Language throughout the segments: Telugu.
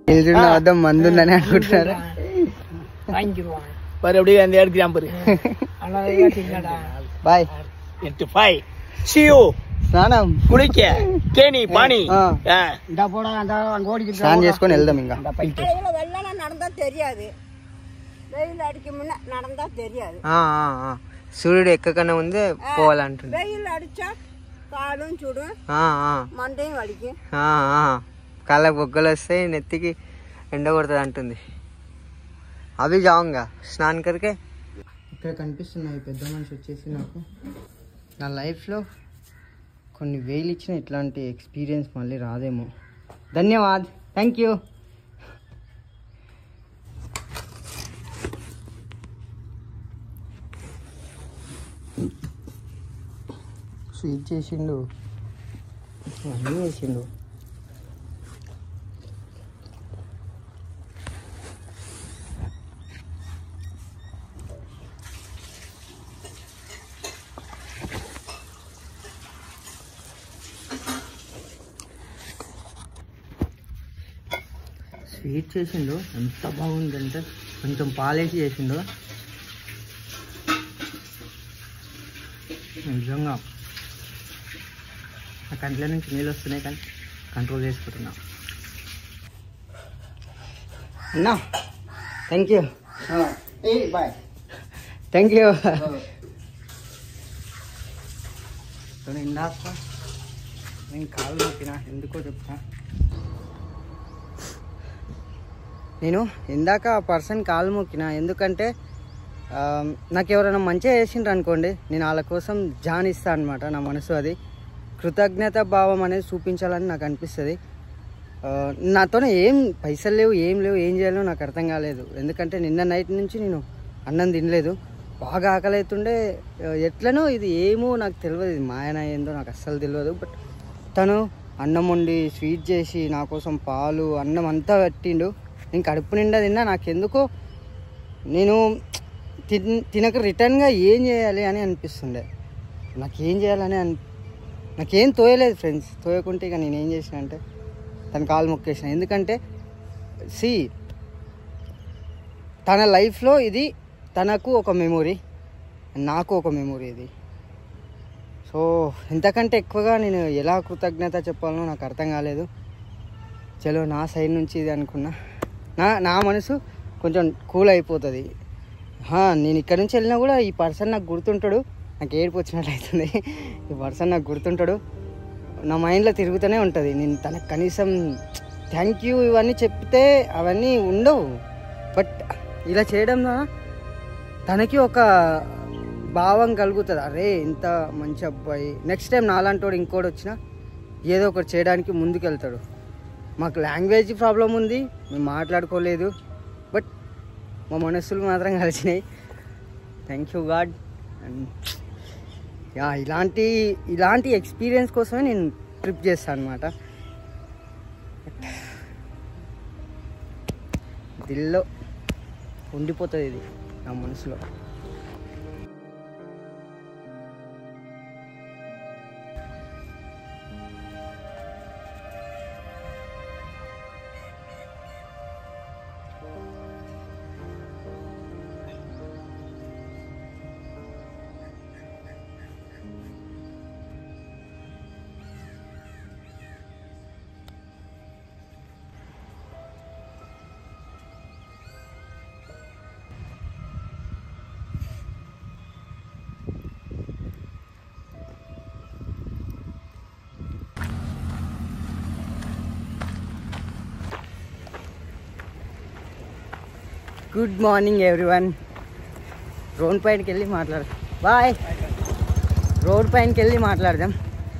వద్ద మందు ఉందని అనుకుంటున్నారు. బాయ్. స్నానం స్నానం చేసుకొని వెళ్దాం. ఇంకా సూర్యుడు ఎక్కకన్నా ముందే పోవాలంటుంది. కళ్ళ బొగ్గలు వస్తాయి, నెత్తికి ఎండ కొడుతుంది అంటుంది. అవి జావంగా స్నాన్ కరికే. ఇక్కడ కనిపిస్తున్నాయి పెద్ద మనిషి వచ్చేసి నాకు నా లైఫ్లో కొన్ని వేలు ఇచ్చిన ఇట్లాంటి ఎక్స్పీరియన్స్ మళ్ళీ రాదేమో. ధన్యవాద్, థ్యాంక్ యూ. స్వీట్ చేసిండు, అన్నీ చేసిండు. స్వీట్ చేసిండు, ఎంత బాగుందంటే కొంచెం పాలేసి చేసిండు. నిజంగా నా కంట్లో నుంచి నీళ్ళు వస్తున్నాయి కానీ కంట్రోల్ చేసుకుంటున్నా. అన్నా thank you. Bye. Thank you. ఇందాక నేను కాలు నొక్కినా, ఎందుకో చెప్తా. నేను ఇందాక ఆ పర్సన్ కాలు మొక్కిన, ఎందుకంటే నాకు ఎవరైనా మంచిగా చేసిండ్రు అనుకోండి, నేను వాళ్ళ కోసం జానిస్తాను అనమాట. నా మనసు అది కృతజ్ఞత భావం అనేది చూపించాలని నాకు అనిపిస్తుంది. నాతోనే ఏం పైసలు లేవు, ఏం చేయాలో నాకు అర్థం కాలేదు. ఎందుకంటే నిన్న నైట్ నుంచి నేను అన్నం తినలేదు, బాగా ఆకలి అవుతుండే. ఎట్లనో ఇది ఏమో నాకు తెలియదు, ఇది మాయన ఏందో నాకు అస్సలు తెలియదు. బట్ తను అన్నం వండి స్వీట్ చేసి నా కోసం పాలు అన్నం అంతా పెట్టిండు. నేను కడుపు నిండా తిన్నా. నాకెందుకో నేను తినక రిటర్న్గా ఏం చేయాలి అని అనిపిస్తుండే. నాకేం చేయాలని నాకేం తోయలేదు ఫ్రెండ్స్. తోయకుంటే ఇక నేనేం చేసిన అంటే తన కాలు మొక్కేసిన. ఎందుకంటే తన లైఫ్లో ఇది తనకు ఒక మెమొరీ, నాకు ఒక మెమొరీ ఇది. సో ఇంతకంటే ఎక్కువగా నేను ఎలా కృతజ్ఞత చెప్పాలనో నాకు అర్థం కాలేదు. చలో నా సైడ్ నుంచి ఇది అనుకున్నా. నా మనసు కొంచెం కూల్ అయిపోతుంది. నేను ఇక్కడ నుంచి వెళ్ళినా కూడా ఈ పర్సన్ నాకు గుర్తుంటాడు. నాకు ఏడుపు వచ్చినట్టు అవుతుంది. ఈ పర్సన్ నాకు గుర్తుంటాడు, నా మైండ్లో తిరుగుతూనే ఉంటుంది. నేను తనకు కనీసం థ్యాంక్ యూ ఇవన్నీ చెప్తే అవన్నీ ఉండవు. బట్ ఇలా చేయడం తనకి ఒక భావం కలుగుతుంది, అరే ఇంత మంచి అబ్బాయి, నెక్స్ట్ టైం నాలాంటి ఇంకోటి వచ్చినా ఏదో ఒకటి చేయడానికి ముందుకెళ్తాడు. మాకు లాంగ్వేజ్ ప్రాబ్లం ఉంది, మేము మాట్లాడుకోలేదు, బట్ మా మనస్సులు మాత్రం కలిసినాయి. Thank you God. అండ్ ఇలాంటి ఎక్స్పీరియన్స్ కోసమే నేను ట్రిప్ చేస్తాను అనమాట. దిల్లో ఉండిపోతుంది ఇది నా మనసులో. Good morning everyone. రోడ్ పైనకి వెళ్ళి మాట్లాడదాం.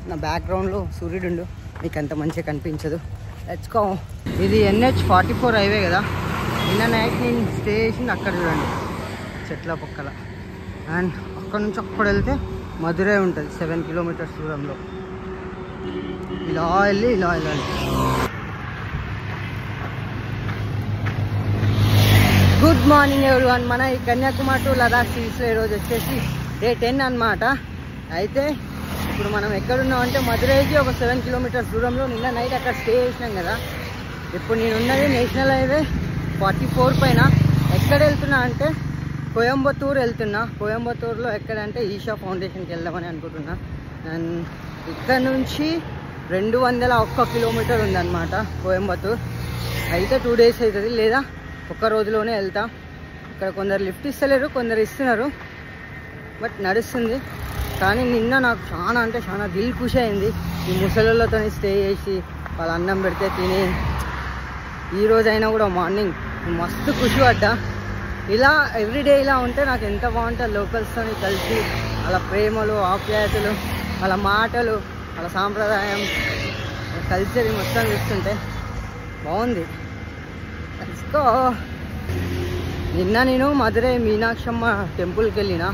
నా బ్యాక్గ్రౌండ్లో సూర్యుడు మీకు అంత మంచిగా కనిపించదు. Let's go. ఇది NH44 హైవే కదా. నిన్న నైట్ నేను స్టే చేసింది అక్కడ చూడండి, చెట్ల పక్కల. అండ్ అక్కడ నుంచి అక్కడ వెళ్తే మధురై ఉంటుంది 7 కిలోమీటర్స్ దూరంలో. ఇలా వెళ్ళాలి. Good morning everyone. మన ఈ కన్యాకుమారి టు లదాఖ్ సిరీస్లో ఈరోజు వచ్చేసి డే 10 అనమాట. అయితే ఇప్పుడు మనం ఎక్కడున్నాం అంటే మధురైకి ఒక 7 కిలోమీటర్స్ దూరంలో. నిన్న నైట్ అక్కడ స్టే చేసినాం కదా. ఇప్పుడు నేను ఉన్నది నేషనల్ హైవే 44 పైన. ఎక్కడ వెళ్తున్నా అంటే కోయంబత్తూరు వెళ్తున్నా. కోయంబత్తూరులో ఎక్కడంటే ఈషా ఫౌండేషన్కి వెళ్దామని అనుకుంటున్నా. అండ్ ఇక్కడ నుంచి 201 కిలోమీటర్ ఉందన్నమాట కోయంబత్తూరు. అయితే 2 days అవుతుంది, లేదా ఒక్క రోజులోనే వెళ్తా. ఇక్కడ కొందరు లిఫ్ట్ ఇస్తలేరు, కొందరు ఇస్తున్నారు, బట్ నడుస్తుంది. కానీ నిన్న నాకు చాలా అంటే చాలా దిల్ ఖుషి అయింది. ఈ ముసలితో స్టే చేసి వాళ్ళ అన్నం పెడితే తిని, ఈరోజైనా కూడా మార్నింగ్ మస్తు ఖుషి పడ్డా. ఇలా ఎవ్రీడే ఇలా ఉంటే నాకు ఎంత బాగుంటుంది. లోకల్స్తో కలిసి వాళ్ళ ప్రేమలు, ఆప్యాయతలు, వాళ్ళ మాటలు, వాళ్ళ సాంప్రదాయం, కల్చర్ మొత్తం చూస్తుంటే బాగుంది. సో నిన్న నేను మధురై మీనాక్షమ్మ టెంపుల్కి వెళ్ళిన.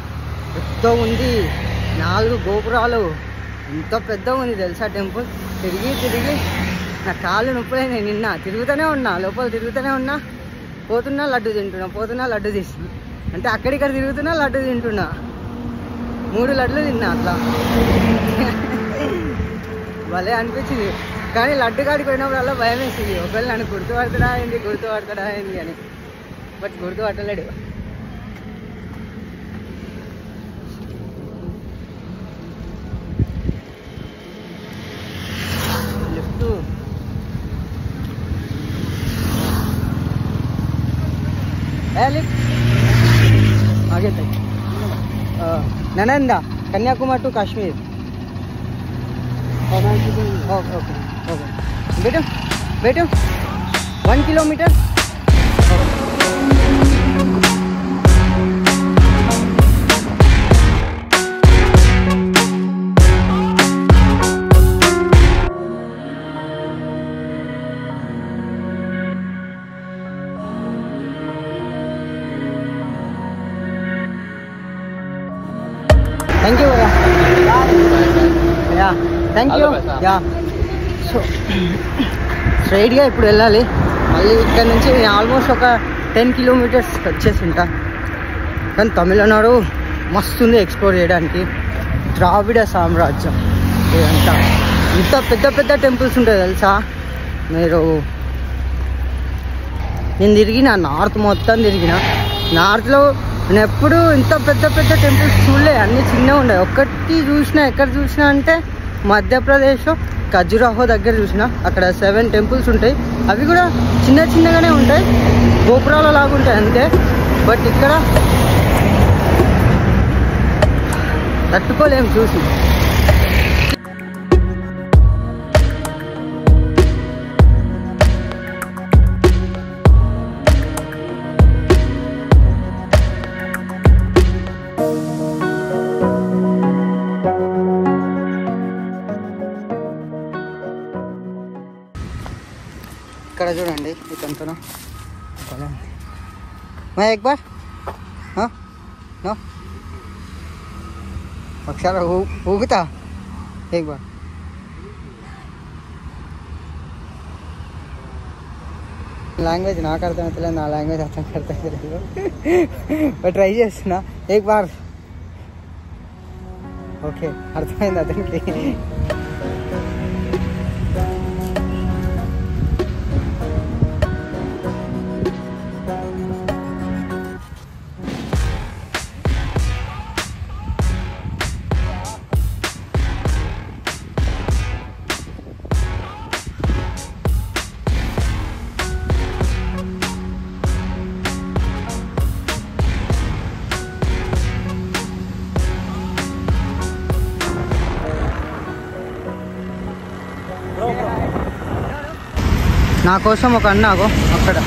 పెద్ద ఉంది, 4 గోపురాలు, ఎంత పెద్దగా ఉంది తెలుసా టెంపుల్. తిరిగి తిరిగి నా కాళ్ళు నొప్పులైనాయి. నిన్న తిరుగుతూనే ఉన్నా, లోపల తిరుగుతూనే ఉన్నా. పోతున్నా లడ్డు తింటున్నా, పోతున్నా లడ్డు తీస్తున్నా. అంటే అక్కడిక్కడ తిరుగుతున్నా లడ్డు తింటున్నా. 3 లడ్లు తిన్నా అట్లా. భలే అనిపించింది. కానీ లడ్డు కాడికి పోయినప్పుడల్లా భయం వేసింది, ఒకవేళ నన్ను గుర్తుపడతాడా ఏంది అని. బట్ గుర్తుపట్టలేడు. లిఫ్ట్ आगे तक Nalanda Kanyakumari to Kashmir. Okay okay okay बेटो बेटो 1 kilometre. Thank you ya thank you ya. So స్ట్రైట్గా ఇప్పుడు వెళ్ళాలి. మళ్ళీ ఇక్కడ నుంచి ఆల్మోస్ట్ ఒక 10 kilometers వచ్చేసి ఉంటా. కానీ తమిళనాడు మస్తుంది ఎక్స్ప్లోర్ చేయడానికి. ద్రావిడ సామ్రాజ్యం ఇదంతా, ఇంత పెద్ద పెద్ద టెంపుల్స్ ఉంటాయి తెలుసా. నేను తిరిగిన నార్త్ మొత్తం తిరిగిన. నార్త్లో నేను ఎప్పుడు ఇంత పెద్ద పెద్ద టెంపుల్స్ చూడలే, అన్నీ చిన్నగా ఉండే. ఒక్కటి చూసినా, ఎక్కడ చూసినా అంటే మధ్యప్రదేశ్లో ఖజురాహో దగ్గర చూసిన. అక్కడ 7 temples ఉంటాయి. అవి కూడా చిన్న చిన్నగానే ఉంటాయి, గోపురాల లాగా ఉంటాయి అంతే. బట్ ఇక్కడ తట్టుకోలేము చూసి. ఇక్కడ చూడండి ఇతంతనా मैं एक बार हाँ नो अक्षर ऊगता एक बार. లాంగ్వేజ్ నాకు అర్థమవుతలేదు, నా లాంగ్వేజ్ అర్థం అర్థమవుతలేదు. బట్ ట్రై చేస్తున్నా. एक बार ఓకే అర్థమైంది అతనికి. నా కోసం ఒక అన్నాగో అక్కడ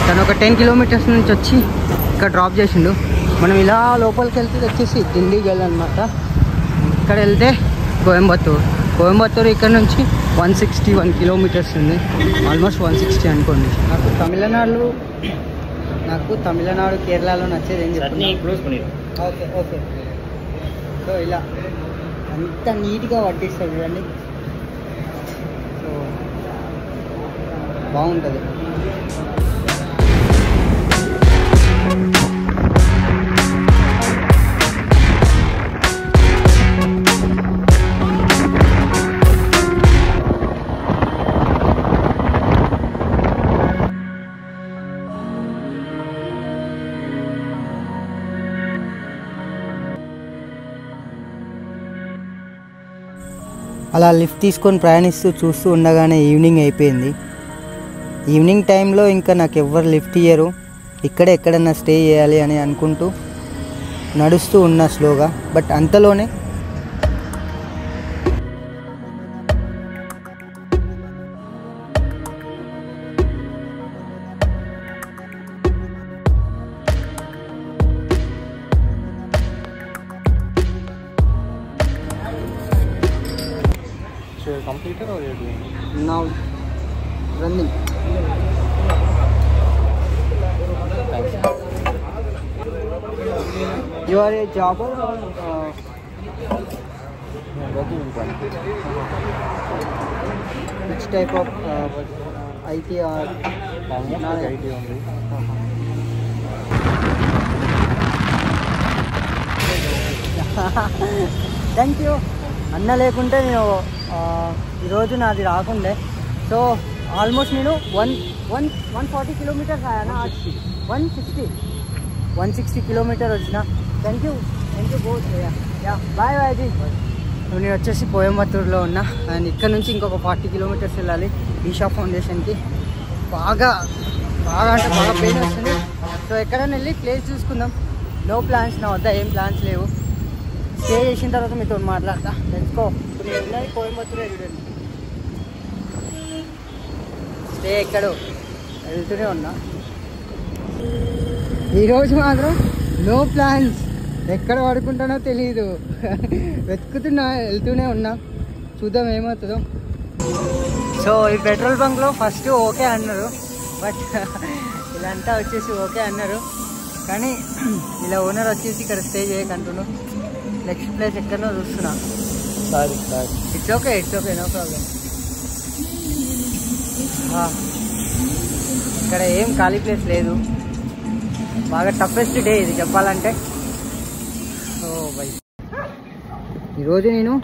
తను ఒక 10 kilometers నుంచి వచ్చి ఇక్కడ డ్రాప్ చేసిండు. మనం ఇలా లోపలికి వెళ్తే వచ్చేసి ఢిల్లీకి వెళ్ళనమాట. ఇక్కడ వెళ్తే కోయంబత్తూరు ఇక్కడ నుంచి 161 kilometers ఉంది, ఆల్మోస్ట్ 160 అనుకోండి. నాకు తమిళనాడు కేరళలో నచ్చేది ఏం చెప్తున్నా. Okay okay. సో ఇలా అంత నీట్గా వడ్డిస్తారు చూడండి. సో బాగుంటుంది. అలా లిఫ్ట్ తీసుకొని ప్రయాణిస్తూ చూస్తూ ఉండగానే ఈవినింగ్ అయిపోయింది. ఈవినింగ్ టైంలో ఇంకా నాకు ఎవ్వరు లిఫ్ట్ ఇయ్యరు, ఇక్కడే ఎక్కడన్నా స్టే చేయాలి అని అనుకుంటూ నడుస్తూ ఉన్నా స్లోగా. బట్ అంతలోనే completed or you're doing? now running. Thanks. You are a jobber or Working in bank. which type of IT or Almost like IT only. Thank you అన్న లేకుంటే నేను ఈరోజు నాది రాకుండే. సో ఆల్మోస్ట్ నేను 140 కిలోమీటర్స్ ఆయన 160 కిలోమీటర్ వచ్చిన. Thank you both. బాయ్ బాయ్జీ. నేను వచ్చేసి కోయంబత్తూరులో ఉన్నా అండ్ ఇక్కడ నుంచి ఇంకొక 40 కిలోమీటర్స్ వెళ్ళాలి ఈషా ఫౌండేషన్కి. బాగా అంటే బాగా పెయిన్ వస్తుంది. సో ఎక్కడైనా వెళ్ళి ప్లేస్ చూసుకుందాం. నో ప్లాన్స్, నా వద్ద ఏం ప్లాన్స్ లేవు. స్టే చేసిన తర్వాత మీతో మాట్లాడతా. తెలుసుకో ఇప్పుడు నేను ఉన్నది కోయంబత్తూరు చూడండి. స్టే ఎక్కడో వెళ్తూనే ఉన్నా. ఈరోజు మాత్రం నో ప్లాన్స్, ఎక్కడ పడుకుంటానో తెలియదు. వెతుకుతున్నా, వెళ్తూనే ఉన్నా, చూద్దాం ఏమవుతుందో. సో ఈ పెట్రోల్ బంక్లో ఫస్ట్ ఓకే అన్నారు, బట్ ఇదంతా వచ్చేసి ఓకే అన్నారు. కానీ ఇలా ఓనర్ వచ్చేసి ఇక్కడ స్టే చేయకంటున్నాను. నెక్స్ట్ ప్లేస్ ఎక్కడో చూస్తున్నా. It's okay no problem. ఇక్కడ ఏం ఖాళీ ప్లేస్ లేదు. బాగా టఫెస్ట్ డే ఇది చెప్పాలంటే. సో బై ఈరోజు నేను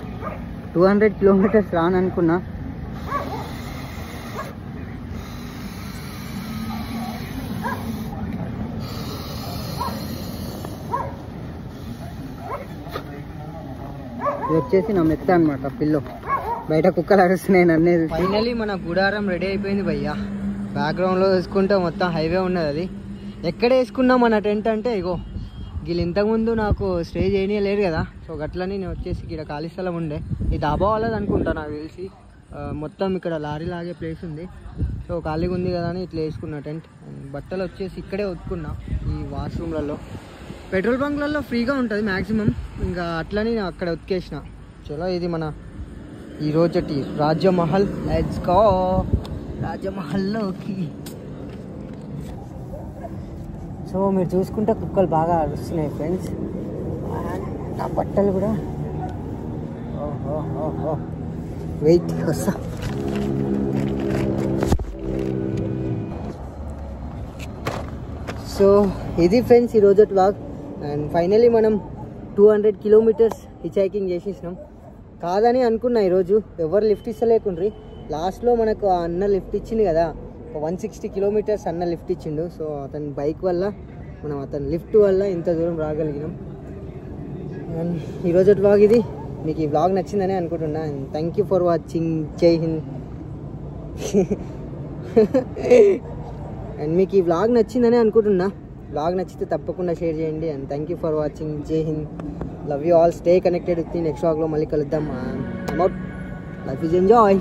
200 కిలోమీటర్స్ రాననుకున్నా. ఇది వచ్చేసి నా మెత్త అనమాట, పిల్లో. బయట కుక్కలు అరుస్తున్నాయి నన్నేది. ఫైనలీ మన గుడారం రెడీ అయిపోయింది భయ్యా. బ్యాక్గ్రౌండ్లో వేసుకుంటే మొత్తం హైవే ఉన్నది. అది ఎక్కడ వేసుకున్నా మన టెంట్ అంటే ఇగో వీళ్ళు ఇంతకుముందు నాకు స్టే చేయలేరు కదా. సో గట్లని నేను వచ్చేసి ఇక్కడ ఖాళీ స్థలం ఉండే, ఈ డాబా వాళ్ళది అనుకుంటా నాకు తెలిసి. మొత్తం ఇక్కడ లారీ లాగే ప్లేస్ ఉంది. సో ఖాళీగా ఉంది కదా అని ఇట్లా వేసుకున్నా టెంట్. బట్టలు వచ్చేసి ఇక్కడే ఉతుకున్నా ఈ వాష్రూమ్లలో. పెట్రోల్ బంక్లలో ఫ్రీగా ఉంటుంది మ్యాక్సిమం, ఇంకా అట్లని అక్కడ ఉతికేసిన. చలో ఇది మన ఈరోజటి రాజ్యమహల్. లెట్స్ గో రాజ్యమహల్లోకి. సో మీరు చూసుకుంటే కుక్కలు బాగా అరుస్తున్నాయి ఫ్రెండ్స్. నా బట్టలు కూడా వెయిట్ వస్తా. సో ఇది ఫ్రెండ్స్ ఈరోజు వ్లాగ్. అండ్ ఫైనలీ మనం 200 కిలోమీటర్స్ హిచ్ హైకింగ్ చేసేసినాం. కాదని అనుకున్నా ఈరోజు, ఎవరు లిఫ్ట్ ఇస్తలేకుండ్రి. లాస్ట్లో మనకు ఆ అన్న లిఫ్ట్ ఇచ్చింది కదా, 160 కిలోమీటర్స్ అన్న లిఫ్ట్ ఇచ్చిండు. సో అతని బైక్ వల్ల మనం అతని లిఫ్ట్ వల్ల ఇంత దూరం రాగలిగినాం. అండ్ ఈరోజు వ్లాగ్ ఇది. మీకు ఈ వ్లాగ్ నచ్చిందని అనుకుంటున్నా. And thank you for watching. Jai Hind. And మీకు ఈ వ్లాగ్ నచ్చిందని అనుకుంటున్నా. వ్లాగ్ నచ్చితే తప్పకుండా షేర్ చేయండి. And thank you for watching. Jai Hind. Love you all. Stay connected with next వ్లాగ్లో మళ్ళీ కలుద్దాం. Life is enjoy.